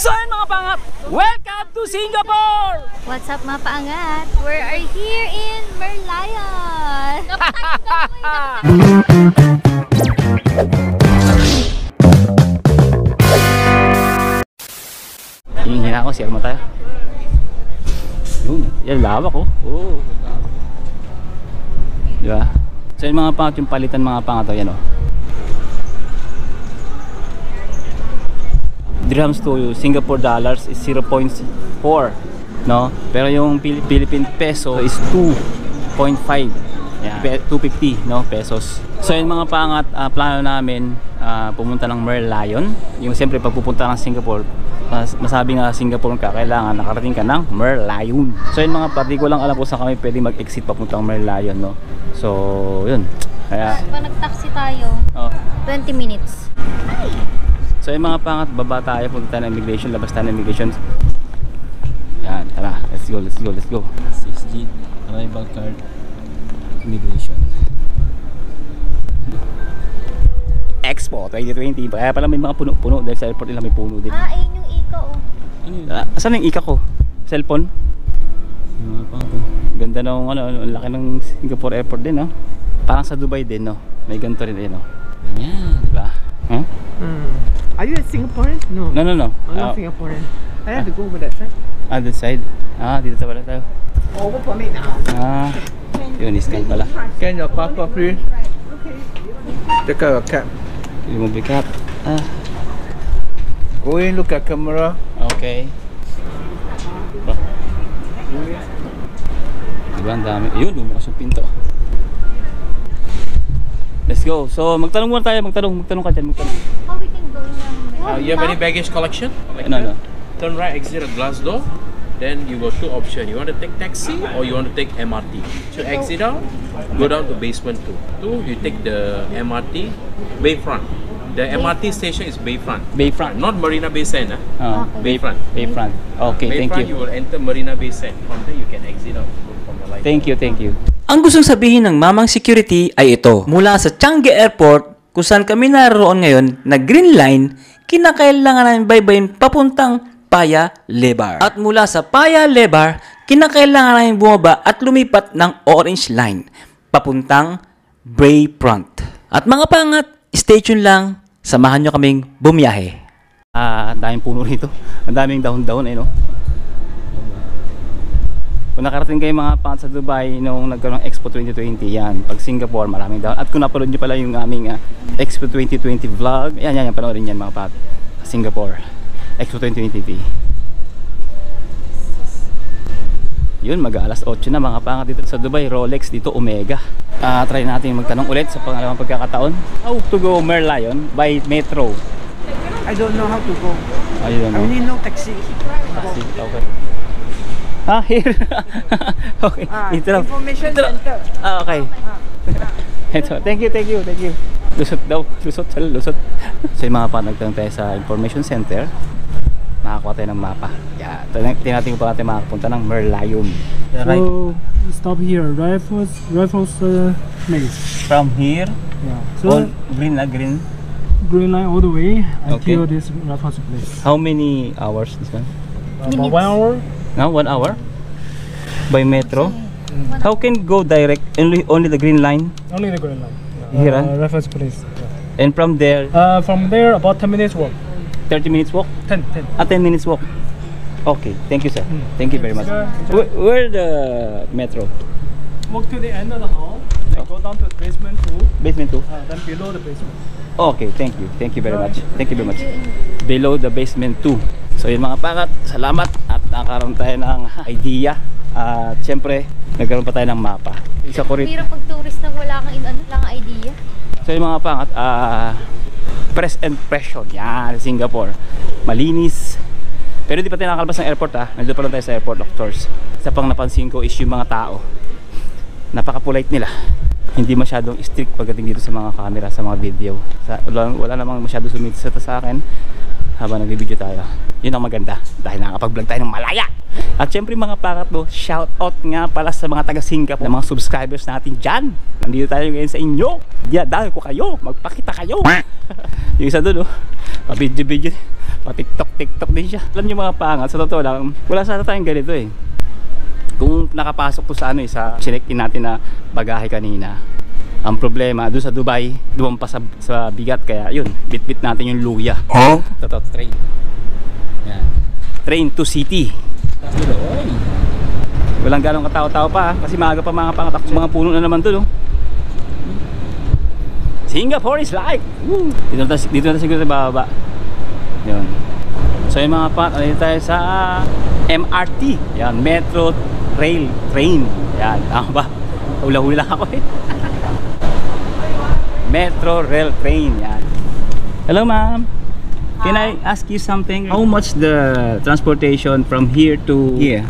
So yun mga pangat, welcome to Singapore! What's up mga paangat? We are here in Merlion! Hingin ako, share mo tayo. Yun, yan lawak oh. Oh. Diba? So yun mga pangat, yung palitan mga pangat oh, yan oh. Dirhams to Singapore dollars is 0.4, no? Pero yung Philippine peso is 2.5. Yeah, 250 no pesos. So yun mga pangat, plano namin pumunta ng Merlion. Yung siyempre pag pupunta ng Singapore, masabi nga Singapore ka, kailangan nakarating ka ng Merlion. So yun mga party, ko lang alam kung saan kami pwede mag-exit papuntang Merlion, no? So yun. Kaya pag nag-taxi tayo, 20 minutes. So yung mga pangat, baba tayo, punta tayo ng immigration, labas tayo ng immigration. Yan, tara, let's go, let's go, let's go. CSG, arrival card, immigration. Expo 2020, kaya pala may mga puno-puno dahil sa airport nila may puno din. Ayun yung ika oh. Ano yun? Asan yung ika ko? Cellphone? Yung mga pangat, ganda ng ano, laki ng Singapore airport din, no? Parang sa Dubai din, no? May ganito rin, no? Yan, diba? Huh? Are you a Singaporean? No. No, no, no. I'm not Singaporean. I have to go over that side. That side? Dito sa pala tayo. Over for me now. Yun, iskan pala. Can your passport please? Okay. Take out your cap. Remove the cap. Go in, look at camera. Okay. Diba, ang dami. Ayun, lumukas yung pinto. Let's go. So, magtanong muna tayo. Magtanong ka dyan. How we can go now? You have any baggage collection? Like No, no. Turn right, exit at glass door. Then you got two options. You want to take taxi or you want to take MRT. So exit out, go down to basement 2. You take the MRT Bayfront. The MRT station is Bayfront. Bayfront. Not Marina Bay Sands. Bayfront. Bayfront. Okay, thank Bayfront, you will enter Marina Bay Sands. From there you can exit out from the light. Thank you, thank you. Ang gustong sabihin ng mamang security ay ito. Mula sa Changi Airport, kung saan kami naroon ngayon, na Green Line, kinakailangan namin baybayin papuntang Paya Lebar. At mula sa Paya Lebar, kinakailangan namin bumaba at lumipat ng Orange Line, papuntang Bayfront. At mga pangat, stay tuned lang, samahan nyo kaming bumiyahe. Ang daming puno rito. Ang daming dahon-dahon, no? Kung nakarating kayo mga pangat sa Dubai nung nagkaroon ng Expo 2020, yan. Pag Singapore, maraming dahon. At kung napanood nyo pala yung aming Expo 2020 vlog, yan, panoorin yan mga pangat. Singapore, Expo 2020. Yun, mag-alas 8 na mga pangat dito sa Dubai. Rolex dito, Omega. Try natin magtanong ulit sa pangalawang pagkakataon. How to go Merlion by metro? I don't know how to go. I don't know. I only know taxi. Taxi, okay. Here. Okay. Ito lang. Information center. Okay. Ito. Thank you. Lusot daw. Lusot. So yung mga panagtanong tayo sa information center, makakuha tayo ng mapa. Yeah. Tinating pa natin makapunta ng Merlion. So stop here, Raffles Place. From here, So green line all the way until Okay. this Raffles Place. How many hours this one? About 1 hour. Now 1 hour by metro. How can go direct? Only the green line. Only the green line. Here, Raffles Place. And from there, From there about 10 minutes walk. 30 minutes walk. 10. 10 minutes walk. Okay, thank you sir. Thank you very much. Sir. Where the metro? Walk to the end of the hall. Then go down to basement 2. Basement 2. Then below the basement. Okay, thank you very much. Below the basement 2. So yun mga pangat, salamat at nakaroon tayo ng idea. At syempre, nagkaroon pa tayo ng mapa. Isa ko rin. Hirap pag tourist na wala kang idea. So yung mga pangat, press impression. Yan, Singapore. Malinis. Pero di pa tayo nakalabas ng airport Nandito pa lang tayo sa airport of course. Isa pang napansin ko is yung mga tao. Napaka-polite nila. hindi masyadong strict pagdating dito sa mga camera, sa mga video. Wala namang masyado sumisita sa akin habang nag-video tayo. Yun ang maganda dahil nakakapag-vlog tayo ng malaya. At syempre mga pangatlo, shout out nga pala sa mga taga Singapore, mga subscribers natin dyan. Nandito tayo ngayon sa inyo. Dahil ko kayo, magpakita kayo. Yung isa doon, pa-video, pa-tiktok din siya. Alam niyo mga pangat, sa totoo lang, wala sana tayong ganito eh. Kung nakapasok po sa sa check-in natin na bagahe kanina, ang problema doon sa Dubai, duwang pa sa bigat, kaya yun, bit-bit natin yung luya. Totoo, train. Yan. Train to city. Walang ganong katao-tao pa kasi maaga pa mga pangatak, mga puno na naman doon. Singapore is like, woo! Dito na siguro sa bababa. Yun. So yung mga pangat, tayo sa MRT. Yan, Metro Rail Train. Yan, tama ba? Hula-hula ako eh. Metro Rail Train. Yan. Hello ma'am. Can I ask you something? How much the transportation from here to here?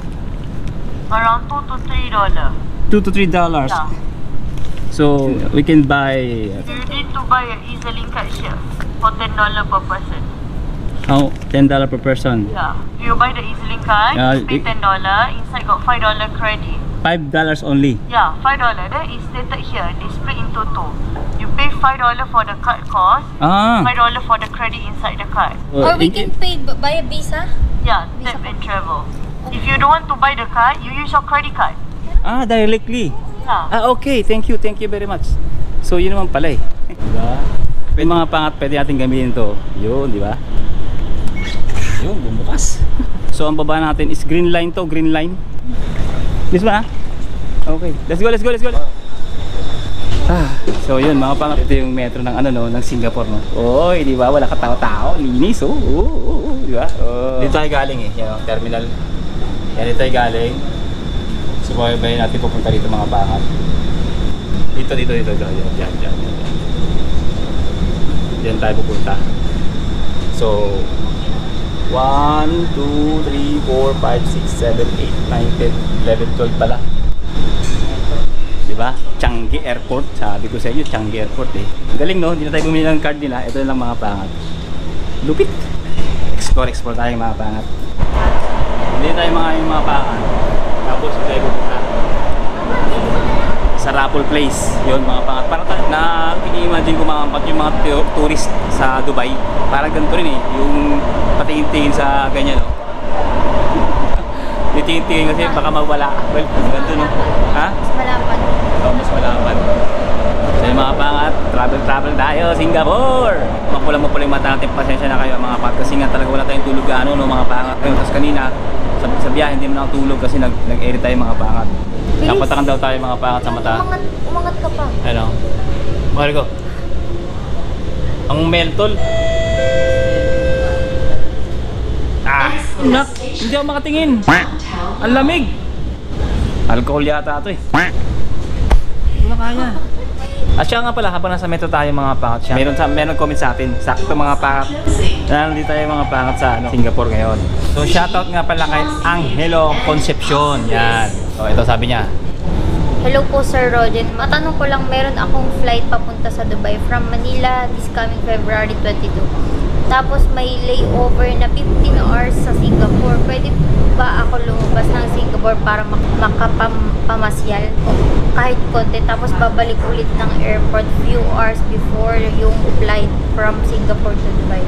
Around $2 to $3. $2 to $3. Yeah. So we can buy. You need to buy an EasyLink card here for $10 per person. Oh, $10 per person. Yeah. You buy the EasyLink card, pay $10. Inside got $5 credit. $5 only. Yeah, $5. That is stated here. They split into two. You pay $5 for the card cost. $5 for the credit inside the card. Or we can pay by a visa? Yeah, tap and travel. If you don't want to buy the card, you use your credit card. Directly. Yeah. Okay. Thank you very much. So yun naman pala eh. Diba? Yung mga pangat pwede natin gamitin to. Yun, di ba? Yun, bumukas. So ang baba natin is green line to, green line. This one Okay, let's go. So yun mga pangat, ito yung metro ng ng Singapore no. Oy, di ba? Wala ka tao-tao, linis di ba? Dito tayo galing eh, yung terminal. Yan dito tayo galing. Subaybay natin pupunta dito mga pangat. Dito. Yan. Diyan tayo pupunta. So 1, 2, 3, 4, 5, 6, 7, 8, 9, 10, 11, 12 pala. Diba? Changi Airport. Sabi ko sa inyo, Changi Airport eh. Galing no? Hindi na tayo bumili ng card nila. Ito lang mga pangat. Lupit. Explore tayo mga pangat. Hindi tayo mga pangat. Tapos tayo pupunta sa Raffle Place. Yun mga pangat. Parang na i-imagine ko yung mga tourist sa Dubai. Parang ganito rin eh. Yung patingin-tingin sa ganyan no. Nitingin kasi baka mawala. Well, ganito no. Ha? Mas malaman. Mas malaman. So yung mga pangat, travel tayo, Singapore! Mapula-mapula yung mata natin, pasensya na kayo mga pangat kasi nga talaga wala tayong tulog no mga pangat. Tapos kanina, sa biyahe hindi mo nakatulog kasi nag-edit tayo mga pangat. Napatakan daw tayo mga pangat sa mata. Umangat ka pa. Ano? Mahal ko. Ang mentol. Hindi ako makatingin. Ang lamig. Alcohol yata ito eh. Wala kaya. At siya nga pala, habang nasa metro tayo mga pangat siya, meron comment sa atin, sakto mga pangat, na nandito tayo mga pangat sa Singapore ngayon. So shoutout nga pala kay Angelo Concepcion. Yan. So ito sabi niya. Hello po Sir Roger. Matanong ko lang, meron akong flight papunta sa Dubai from Manila this coming February 22. Tapos may layover na 15 hours sa Singapore. Pwede ba ako lumabas ng Singapore para makapamasyal kahit konti? Tapos babalik ulit ng airport few hours before yung flight from Singapore to Dubai.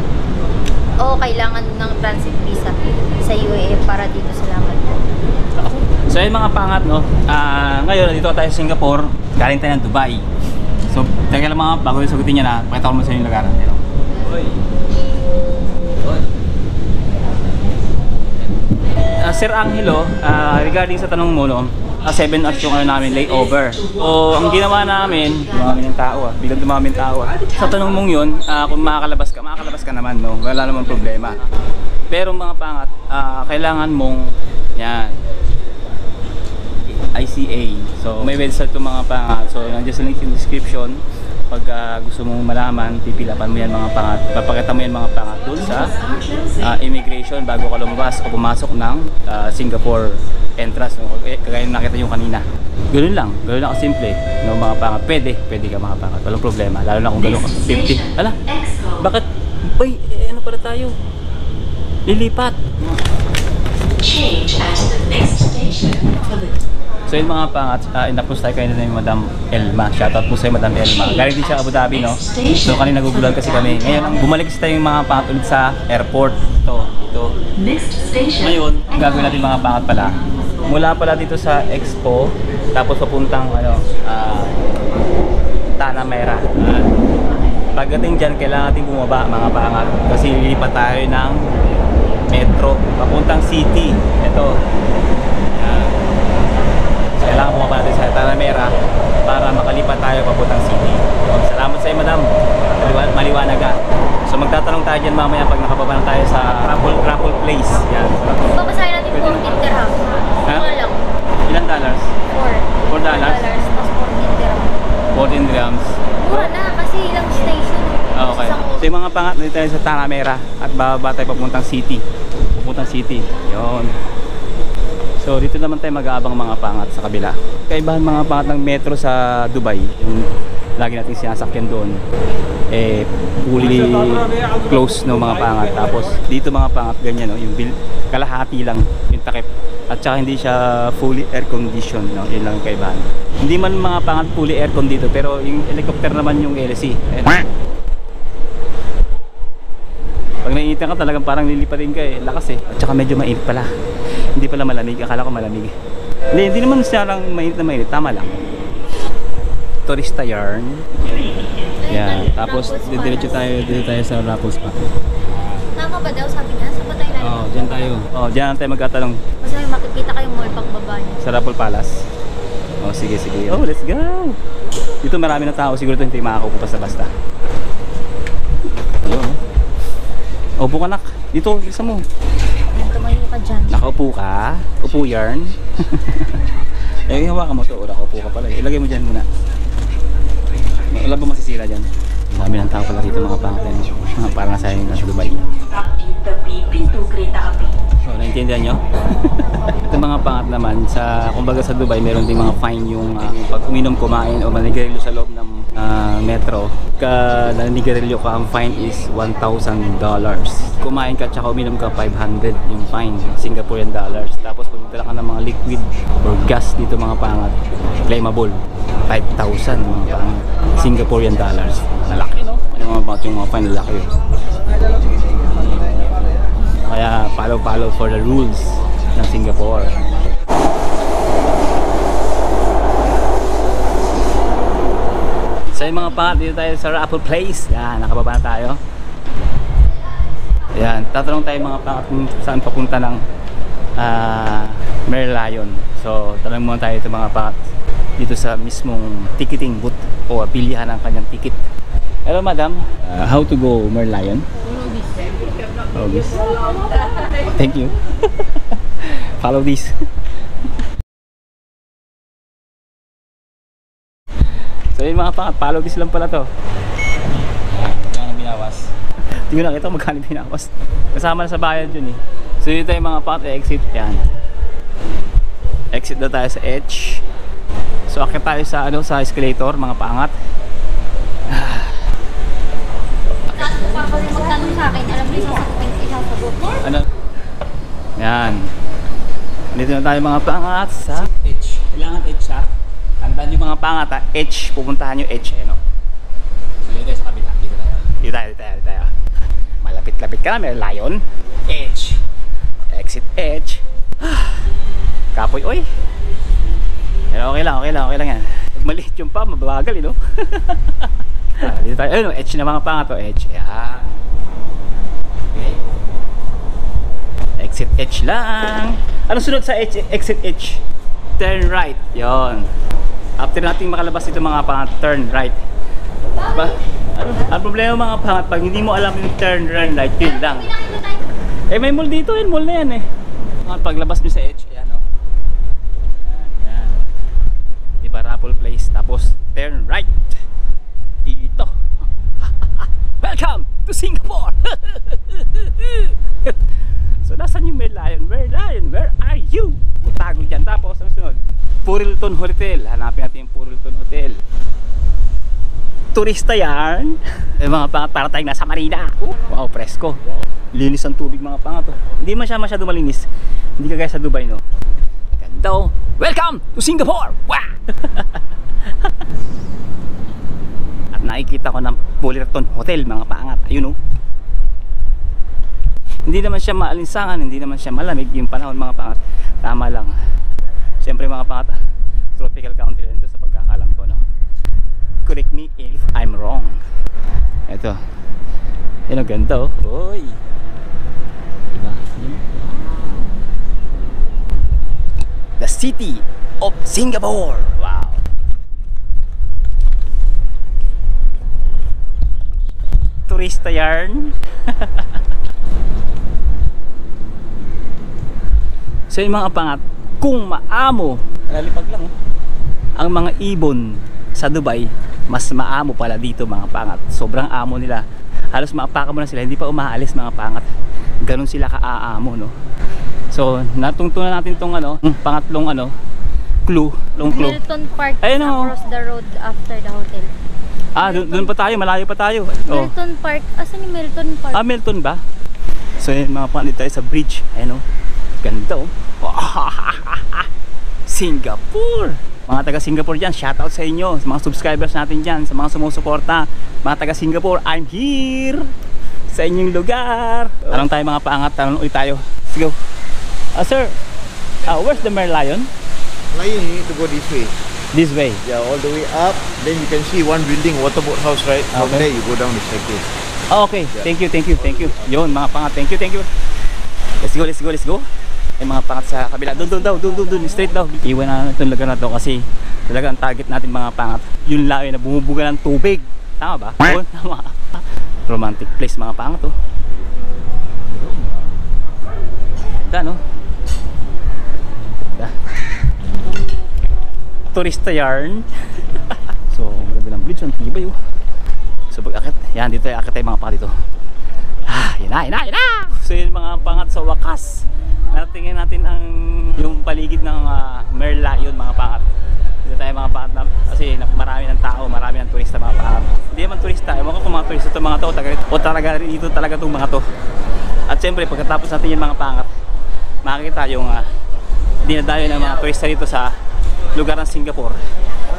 O kailangan ng transit visa sa UAE para dito. Salamat po. So yun mga pangat no. Ngayon dito tayo sa Singapore. Galing tayo ng Dubai. So teka lang mga bago yung sagutin niya na pakita ko mo sa inyo yung lugar. Sir Angelo, regarding sa tanong mo no, 7 hours yung namin layover. So ang ginawa namin, dumami ng tao biglang dumami ng tao Sa tanong mong yun, kung makakalabas ka naman no, wala namang problema. Pero mga pangat, kailangan mong yan ICA. So may website yung mga pangat. So nandiyan sa link in description. Pag gusto mong malaman, pipilapan mo yan mga pangat. Papakita mo yan mga pangat doon sa immigration bago ka lumabas o pumasok ng Singapore entrance. No? Kagaya nakita nyo kanina. Ganun lang kasimple. No, mga pangat, pwede ka mga pangat. Walang problema, lalo na kung ganun ka. 50. Ala, bakit? Uy, ano para tayo? Lilipat. Change at the next station. So yun mga pangat, inapos tayo kayo na ni Madam Elma. Shoutout po sa'yo, Madam Elma. Galing din siya Abu Dhabi, no? So kanina nagugulan kasi kami. Ngayon, bumalik tayo yung mga pangat ulit sa airport. Ito. Ngayon, ang gagawin natin mga pangat pala. Mula pala dito sa Expo, tapos papuntang Tanamera. Pagdating dyan, kailangan natin bumaba mga pangat. Kasi lilipat tayo ng metro, papuntang city. Ito. Kailangan bumaba natin sa Tanamera para makalipat tayo papuntang city. Salamat sa iyo, Madam. Maliwanag ka. So magtatanong tayo dyan mamaya pag nakababa na tayo sa raffle place. Yan. Babasahin natin 14 dirham. Ha? Lang. Ilan dollars? $4. Plus 14 dirham. 14 dirhams. Mura na kasi ilang station. Okay. So yung mga pangat dito tayo sa Tanamera at bababa tayo papuntang city. Yun. So dito naman tayo mag-aabang mga pangat sa kabila. Kaibahan mga pangat ng metro sa Dubai, yung lagi natin sinasakyan doon, fully closed no mga pangat. Tapos dito mga pangat ganyan, no, yung kalahati lang yung takip. At saka hindi siya fully air conditioned, no? Yun lang yung kaibahan. Hindi man mga pangat fully air con dito, pero yung helicopter naman yung LC. Pag naiinitan ka talagang parang lilipatin ka lakas At saka medyo mainit pala. Hindi pala malamig, akala ko malamig. Hindi naman siya lang mainit na mainit, tama lang. Turista yarn. Yan, tapos diretso tayo sa Raffles pa. Tama ba daw sabi niya? Saan ba tayo natin? Diyan tayo. Diyan tayo magkatanong. Kasi may makikita kayong mall pagbaba niya. Sa Raffles Palace. Sige. Let's go! Dito marami na tao, siguro ito hindi makakaupo basta-basta. Ayun. Upo ka, nak. Dito, bilisan mo. Tumayo ka dyan. Nakaupo ka? Upo yarn? Hawakan mo ito. Nakaupo ka pala. Ilagay mo dyan muna. Wala ba masisira dyan? Dami ng tao pala rito mga pangatin. Parang nasa Dubai. So, naintindihan nyo? Ito mga pangat naman, kumbaga sa Dubai, meron din mga fine yung pag uminom, kumain o manigarilyo sa loob ng metro. Nanigarilyo ka, ang fine is $1,000. Kumain ka tsaka uminom ka, 500 yung fine, Singaporean dollars. Tapos pag nagdala ka ng mga liquid or gas dito mga pangat, claimable, 5,000 mga pangat, Singaporean dollars. Malaki, no? Yung mga fine, lalaki yun. Kaya follow for the rules ng Singapore. So yung mga pangat, dito tayo sa Raffle Place. Yan, nakababa na tayo. Yan, tatanong tayo mga pangat kung saan papunta ng Merlion. So tanong muna tayo ito mga pangat dito sa mismong ticketing booth o pilihan ng kanyang ticket. Hello madam, how to go Merlion? Follow this. Thank you. Follow this. So yun mga pangat, follow this lang pala to. Magkano binawas? Tingnan nakita ko magkano binawas. Kasama na sa bayad yun So dito yung mga pangat, exit yan. Exit na tayo sa edge. So akit tayo sa sa escalator mga pangat. Magtanong sa akin, alam mo yung sasagot. Ano? Yan. Dito na tayo mga pangat sa H. Kailangan H ha. Tandaan yung mga pangat ha. H. Pupuntahan yung H no? So dito tayo sa kabila. Dito tayo. Malapit-lapit ka na. May lion. H. Exit H. Kapoy oy. Pero okay lang yan. Pag maliit yung pa, mababagal no? Dito tayo. Ayun, H na mga pangat to. H. Yan. Okay. Exit H lang. Ano sunod sa H? Exit H. Turn right. Yon. After nating makalabas dito mga pangat, turn right. Ang problema mga pangat, pag hindi mo alam yung turn right, yun lang. May mall dito, mall na yan paglabas mo sa H, ayan yan. Diba Raffle Place, tapos turn right. Dito. Welcome to Singapore! So nasan yung Merlion? Where are you? Tago dyan. Tapos ang sunod Purilton Hotel. Hanapin natin yung Purilton Hotel. Turista yan. Mga pangat, para tayong nasa Marina. Wow, presko. Linis ang tubig mga pangat. Hindi man siya masyado malinis. Hindi kagaya sa Dubai, no? Ganda oh. Welcome to Singapore! Wow! At nakikita ko ng Purilton Hotel mga pangat. Ayun oh. Hindi naman siya maalinsangan, hindi naman siya malamig yung panahon mga pangat. Tama lang. Siyempre mga pangat, tropical country rin ito sa pagkakalam ko, no? Correct me if I'm wrong. Ito. Yan ang ganda oh. Oy. Diba? The city of Singapore. Wow. Turista yarn. So yung mga pangat, kung maamo, lalipag lang ang mga ibon sa Dubai, mas maamo pala dito mga pangat. Sobrang amo nila. Halos maapaka mo na sila, hindi pa umaalis mga pangat. Ganun sila ka-aamo, no? So natungtunan natin tong ano, pangatlong ano, clue, long clue. Milton Park Ayun, across the road after the hotel. Doon pa tayo, malayo pa tayo. Milton Park, asan yung Milton Park? Milton ba? So yun mga pangat, dito tayo sa bridge. Ayun oh. Ganda oh. Singapore. Mga taga Singapore dyan, shoutout sa inyo, sa mga subscribers natin dyan, sa mga sumusuporta. Mga taga Singapore, I'm here sa inyong lugar. Tanong tayo mga paangat, tanong ulit tayo. Let's go. Sir, where's the Merlion? Lion, you need to go this way. This way. Yeah, all the way up. Then you can see one building, waterboat house, right? From Okay. there you go down the staircase. Okay, Yeah. thank you. Yun mga pangat, thank you. Let's go. Ay mga pangat sa kabila, doon, straight daw. Iwan na itong lugar na to kasi talaga ang target natin mga pangat, yung layo na bumubuga ng tubig. Tama ba? Oo, tama. Romantic place mga pangat oh. Ganda no? Ganda. Turista yarn. So, ganda ng bridge, ang tibay oh. So pag-akit, yan dito ay akit tayo mga pangat dito. Yan na. So yun mga pangat, sa wakas natingin natin ang yung paligid ng Merlion mga pangat. Dito tayo mga pangat na, kasi marami ng tao, marami ng turista mga pangat. Hindi naman turista, ewan ko kung mga turista itong mga to o talaga dito talaga itong mga to. At syempre pagkatapos natin yung mga pangat, makikita yung dinadayo ng mga turista dito sa lugar ng Singapore.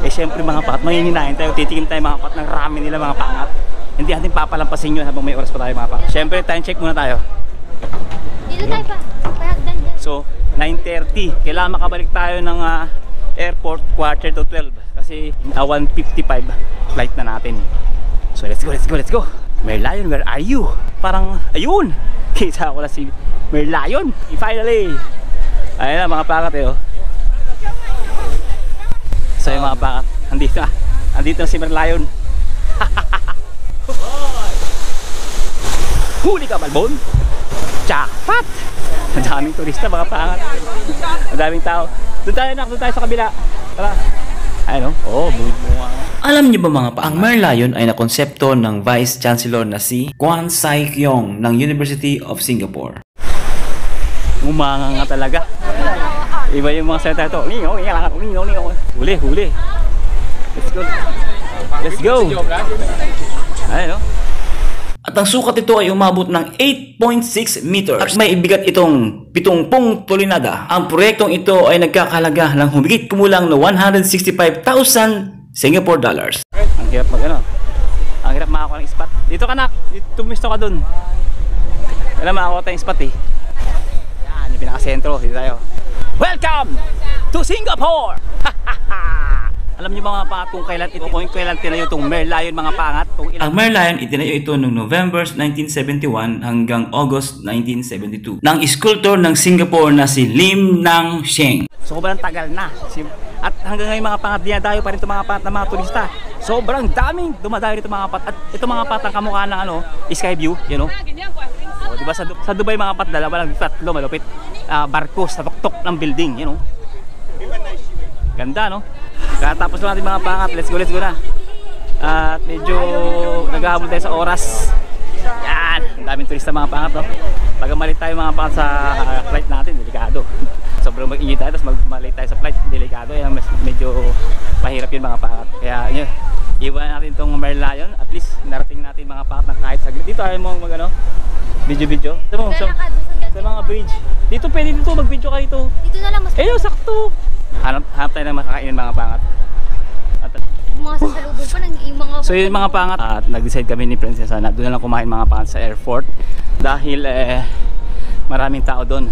Eh syempre mga pangat, manginginahin tayo, titigil tayo mga pangat ng ramen nila mga pangat. Hindi natin papalampasin yun habang may oras pa tayo mga pangat. Syempre time check muna tayo. Dito tayo pa. Pahagdan dyan. So 9:30, kailangan makabalik tayo ng airport 11:45 kasi 1:55 flight na natin. So let's go. Merlion, where are you? Parang ayun, kita ko na si Merlion finally. Ayun na mga pangat oh. So yung mga pangat, andito na si Merlion. Huli ka Balbon. Jackpot! Ang daming turista mga pangat. Ang daming tao. Doon tayo sa kabila. Tara. Ayun oh. Bunga. Alam niyo ba mga pa, ang Merlion ay nakonsepto ng Vice Chancellor na si Kwan Sai Keong ng University of Singapore. Umanga nga talaga. Iba yung mga salita ito. Huli. Let's go. Ayun oh. At ang sukat ito ay umabot ng 8.6 meters at may ibigat itong 70 tonelada. Ang proyektong ito ay nagkakahalaga ng humigit kumulang na 165,000 Singapore dollars. Ang hirap ang hirap makakuha ng spot. Dito ka nak, tumisto ka dun. Wala makakuha tayong spot eh. Yan, yung pinakasentro, dito tayo. Welcome to Singapore! Alam niyo mga pangat kung kailan tinayo itong Merlion mga pangat? Ang Merlion itinayo ito noong November 1971 hanggang August 1972 ng sculptor ng Singapore na si Lim Nang Sheng. Sobrang tagal na. At hanggang ngayon mga pangat, dinadayo pa rin itong mga pangat ng mga turista. Sobrang daming dumadayo rito mga pangat. At itong mga pangat ang kamukha ng sky view, you know. So, diba sa Dubai mga pangat, dalawa lang, tatlo malupit. Barko sa tuktok ng building, you know. Ganda no? Katapos natin mga pangat, let's go na. At medyo naghahabol tayo sa oras. Yan, ang daming turista mga pangat no. Pag malit tayo mga pangat sa flight natin, delikado. sobrang mag-init tayo, tapos malate tayo sa flight, delikado yan, medyo mahirap yun mga pangat. Kaya yun, iwan natin itong Merlion, at least narating natin mga pangat na kahit saglit. Dito ayaw mo mag ano, video. Sa mga bridge. Dito pwede dito, mag-video ka dito. Dito na lang mas eh, sakto. Hanap tayo ng makakainin mga pangat. mga sasalubong pa yung mga... So yun mga pangat, at nag-decide kami ni Princess na doon na lang kumain mga pangat sa airport. Dahil maraming tao doon.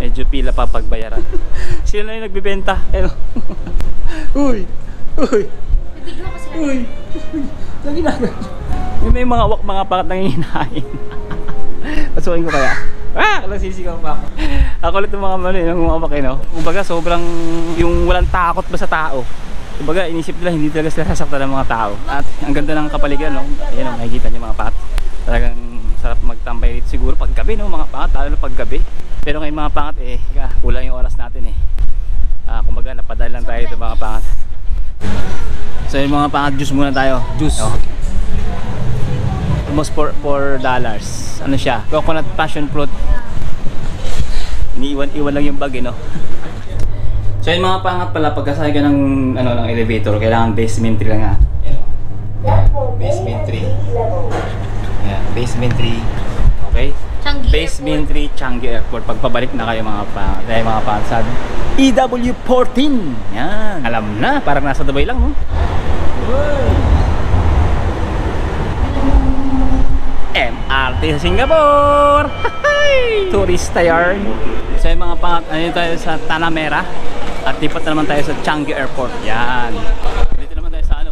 Medyo pila pa pagbayaran. Sila na yung nagbibenta. Uy! Video ko sila. Uy! May mga pangat nangihinain. Pasukin ko kaya. Nasisigaw pa ako. Ako ulit yung mga umawak kumbaga sobrang yung walang takot ba sa tao. Kumbaga inisip nila hindi talaga sila sasaktan ng mga tao. At ang ganda ng kapaligiran, no? Ayan, makikita niyo mga pangat. Talagang sarap magtambay dito siguro pag gabi, no? Mga pangat, lalo pag gabi. Pero ngayon mga pangat kulang yung oras natin kumbaga napadala lang tayo dito mga pangat. So yung mga pangat, juice muna tayo. Juice. Almost $4. Ano siya? Coconut passion fruit. Iniiwan lang yung bag, no? So yung mga pangat pala, pagkasakay ka ng elevator, kailangan basement 3 lang Basement 3. Ayan, basement 3. Okay? Changi Basement 3, Changi Airport. Pagpabalik na kayo mga pangat. Dahil mga pangat sa EW14. Yan. Alam na, parang nasa Dubai lang, no? MRT sa Singapore! Turista yarn. So yung mga pangat, tayo sa Tanah Merah. At lipat na naman tayo sa Changi Airport. Yan. Dito naman tayo sa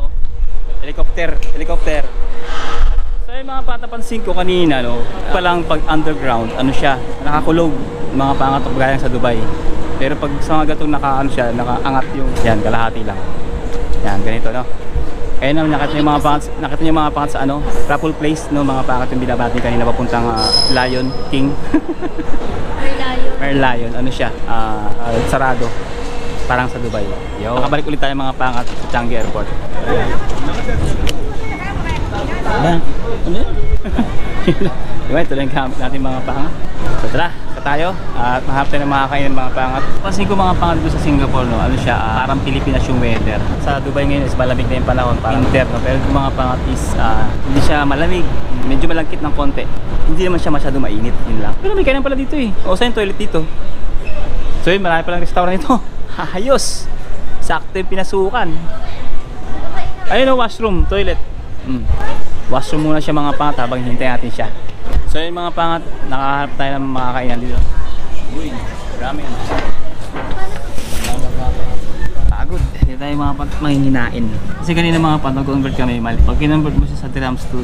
helicopter. So yung mga patapansin ko kanina, palang pag underground, siya, nakakulog. Mga pangat gaya sa Dubai. Pero pag sa mga gatong nakaangat yung, yan, kalahati lang. Yan, ganito, no? Kaya naman nakita niyo mga pangat sa Raffle Place, no? Mga pangat yung binabati kanina papuntang Lion King. Merlion, siya, sarado. Parang sa Dubai. Makabalik ulit tayo mga pangat sa Changi Airport. Ito lang yung gamit natin mga pangat. So tara, tayo at mahanap tayo ng makakain ng mga pangat. Pansin ko mga pangat dito sa Singapore, siya parang Pilipinas yung weather. Sa Dubai ngayon is malamig na yung panahon, parang winter, pero yung mga pangat is hindi siya malamig, medyo malangkit ng konti. Hindi naman siya masyado mainit, yun lang. Pero may kainan pala dito sa yung toilet dito. So yun, marami palang restaurant ito. Ayos! Sakto yung pinasukan. Ayun washroom, toilet. Washroom muna siya mga pangat habang hintay natin siya. So yung mga pangat, nakaharap tayo ng mga kainan dito. Uy, marami yan. Pagod. Hindi tayo mga manghihinain. Kasi kanina mga pangat, nag-convert kami. Pag kinonvert mo siya sa dirhams to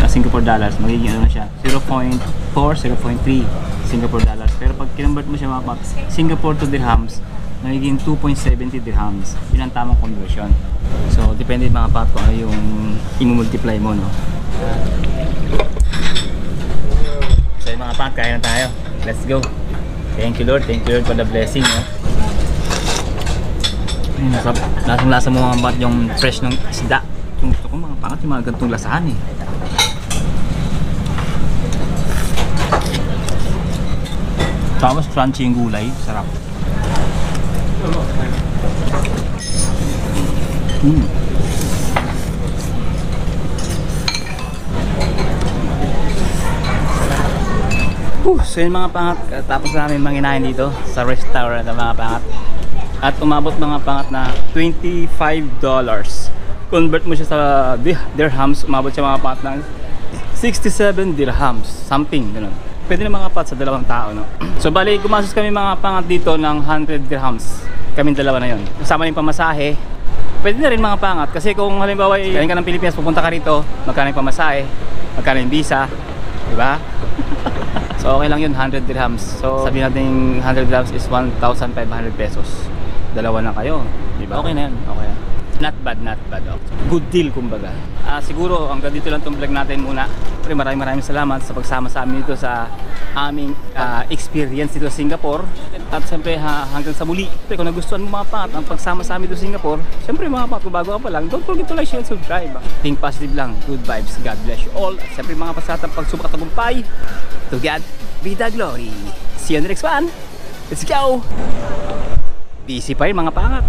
Singapore dollars, magiging siya? 0.4, 0.3 Singapore dollars. Pero pag kinonvert mo siya mga pangat, Singapore to dirhams, nagiging 2.70 dirhams. Yun ang tamang conversion. So, depende mga pangat kung ano yung i-multiply mo, no? So, yung mga pangat, kaya na tayo. Let's go. Thank you Lord for the blessing, no? Lasang-lasa mo mga pangat yung fresh ng isda. Yung gusto ko mga pangat, yung mga gantong lasahan, Tapos crunchy yung gulay, sarap. So yun mga pangat, tapos namin manginahin dito sa restaurant ng mga pangat. At umabot mga pangat na $25. Convert mo siya sa dirhams, umabot siya mga pangat ng 67 dirhams, something ganun. Pwede na mga pangat sa dalawang tao, no? So bali, gumastos kami mga pangat dito ng 100 dirhams. Kaming dalawa na yun. Kasama yung pamasahe. Pwede na rin mga pangat. Kasi kung halimbawa galing ka ng Pilipinas, pupunta ka rito, magkano yung pamasahe, magkano yung visa, diba? So okay lang yun, 100 dirhams. So sabihin natin 100 dirhams is 1,500 pesos. Dalawa na kayo, diba? Okay na yun, okay na. Not bad. Okay. Good deal kumbaga. Siguro hanggang dito lang itong vlog natin muna. Pero maraming salamat sa pagsama sa amin dito sa aming experience dito sa Singapore. At siyempre hanggang sa muli. Pero kung nagustuhan mo mga pangat ang pagsama sa amin dito sa Singapore, siyempre mga pangat, kung bago ka pa lang, don't forget to like, share, and subscribe. Think positive lang. Good vibes. God bless you all. At siyempre mga pasatang pagsubok at tagumpay. To God be the glory. See you on the next one. Let's go! Busy pa rin mga pangat.